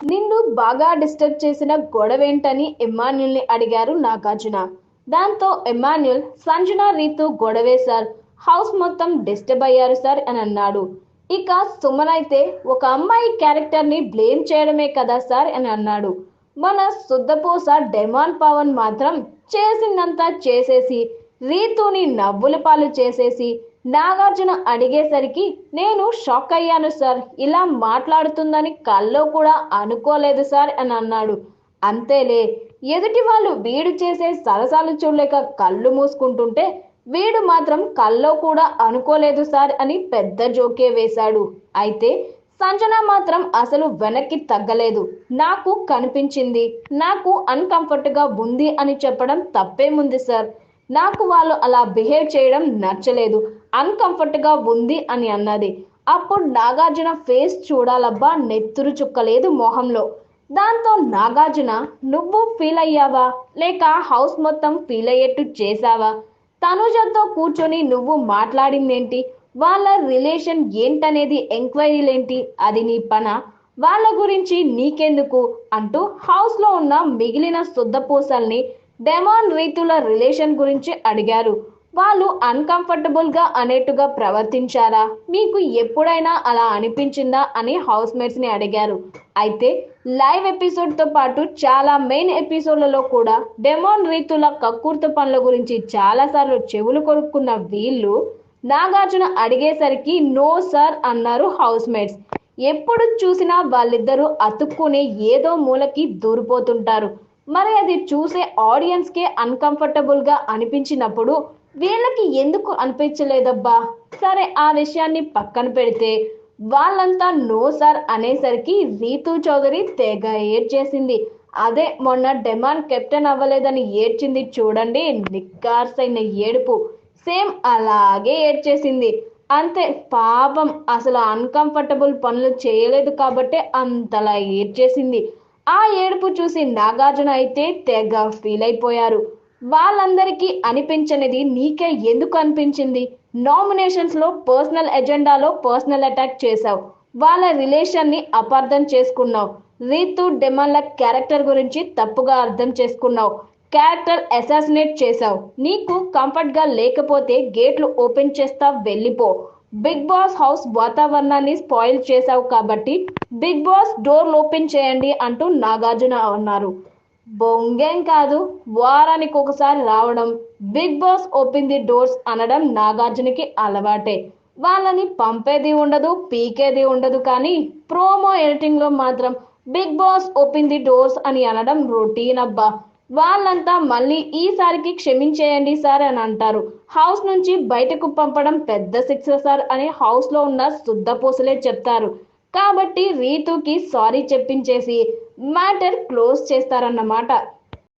నిన్ను బాగా డిస్టర్బ్ చేసిన గొడవేంటని ఎమాన్యుల్ని అడిగారు నాగార్జున. దాంతో ఎమాన్యుల్, సంజన రీతు గొడవే సార్, హౌస్ మొత్తం డిస్టర్బ్ అయ్యారు సార్ అని అన్నాడు. ఇక సుమన్ అయితే ఒక అమ్మాయి క్యారెక్టర్ని బ్లేమ్ చేయడమే కదా సార్ అని అన్నాడు. మన శుద్ధపూస డెమాన్ పవన్ మాత్రం చేసిందంతా చేసేసి రీతుని నవ్వుల పాలు చేసేసి నాగార్జున అడిగేసరికి నేను షాక్ అయ్యాను సార్, ఇలా మాట్లాడుతుందని కల్లో కూడా అనుకోలేదు సార్ అని అన్నాడు. అంతేలే, ఎదుటి వాళ్ళు వీడు చేసే సరసాలు చూడలేక కళ్ళు మూసుకుంటుంటే వీడు మాత్రం కల్లో కూడా అనుకోలేదు సార్ అని పెద్ద జోకే వేశాడు. అయితే సంజన మాత్రం అసలు వెనక్కి తగ్గలేదు. నాకు కనిపించింది, నాకు అన్కంఫర్ట్ గా ఉంది అని చెప్పడం తప్పేముంది సార్, నాకు వాళ్ళు అలా బిహేవ్ చేయడం నచ్చలేదు, అన్కంఫర్ట్ గా ఉంది అని అన్నది. అప్పుడు నాగార్జున ఫేస్ చూడాలబ్బా, నెత్తురు చుక్కలేదు మొహంలో. దాంతో నాగార్జున, నువ్వు ఫీల్ అయ్యావా లేక హౌస్ మొత్తం ఫీల్ అయ్యేట్టు చేసావా? తనుజతో కూర్చొని నువ్వు మాట్లాడిందేంటి? వాళ్ళ రిలేషన్ ఏంటనేది ఎంక్వైరీలేంటి? అది నీ పనా? వాళ్ళ గురించి నీకెందుకు అంటూ హౌస్ లో ఉన్న మిగిలిన శుద్ధపూసల్ని డెమాన్ రీతుల రిలేషన్ గురించి అడిగారు. వాళ్ళు అన్కంఫర్టబుల్ గా అనేట్టుగా ప్రవర్తించారా, మీకు ఎప్పుడైనా అలా అనిపించిందా అని హౌస్ మేట్స్ ని అడిగారు. అయితే లైవ్ ఎపిసోడ్ తో పాటు చాలా మెయిన్ ఎపిసోడ్లలో కూడా డెమాన్ రీతుల కక్కుర్తి పనుల గురించి చాలా సార్లు చెవులు కొరుక్కున్న వీళ్ళు నాగార్జున అడిగేసరికి నో సార్ అన్నారు హౌస్ మేట్స్. ఎప్పుడు చూసినా వాళ్ళిద్దరూ అతుక్కుని ఏదో మూలకి దూరిపోతుంటారు. మరి అది చూసే ఆడియన్స్ కే అన్కంఫర్టబుల్ గా అనిపించినప్పుడు వీళ్ళకి ఎందుకు అనిపించలేదబ్బా? సరే, ఆ విషయాన్ని పక్కన పెడితే వాళ్ళంతా నో సార్ అనేసరికి రీతు చౌదరి తెగ ఏడ్చేసింది. అదే మొన్న డెమాన్ కెప్టెన్ అవ్వలేదని ఏడ్చింది చూడండి, నిక్కార్సైన ఏడుపు. సేమ్ అలాగే ఏడ్చేసింది. అంతే, పాపం అసలు అన్కంఫర్టబుల్ పనులు చేయలేదు కాబట్టే అంతలా ఏడ్చేసింది. ఆ ఏడుపు చూసి నాగార్జున అయితే తెగ ఫీల్ అయిపోయారు. వాళ్ళందరికీ అనిపించనిది నీకే ఎందుకు అనిపించింది? నామినేషన్స్ లో పర్సనల్ ఎజెండాలో పర్సనల్ అటాక్ చేశావు, వాళ్ళ రిలేషన్ ని అపార్థం చేసుకున్నావు, రీతు డెమాన్ల క్యారెక్టర్ గురించి తప్పుగా అర్థం చేసుకున్నావు, క్యారెక్టర్ అసాసినేట్ చేశావు. నీకు కంఫర్ట్ గా లేకపోతే గేట్లు ఓపెన్ చేస్తా వెళ్ళిపో. బిగ్ బాస్ హౌస్ వాతావరణాన్ని స్పాయిల్ చేశావు కాబట్టి బిగ్ బాస్ డోర్లు ఓపెన్ చేయండి అంటూ నాగార్జున అన్నారు. బొంగేం కాదు, వారానికి ఒకసారి రావడం, Bigg Boss open the doors అనడం నాగార్జునకి అలవాటే. వాళ్ళని పంపేది ఉండదు, పీకేది ఉండదు, కానీ ప్రోమో ఎడిటింగ్ లో మాత్రం Bigg Boss open the doors అని అనడం రొటీన్ అబ్బా. వాళ్ళంతా మళ్ళీ ఈసారికి క్షమించేయండి సార్ అని అంటారు. హౌస్ నుంచి బయటకు పంపడం పెద్ద శిక్ష సార్ అని హౌస్ లో ఉన్న శుద్ధపూసలే చెప్తారు. కాబట్టి రీతుకి సారీ చెప్పించేసి మ్యాటర్ క్లోజ్ చేస్తారన్నమాట.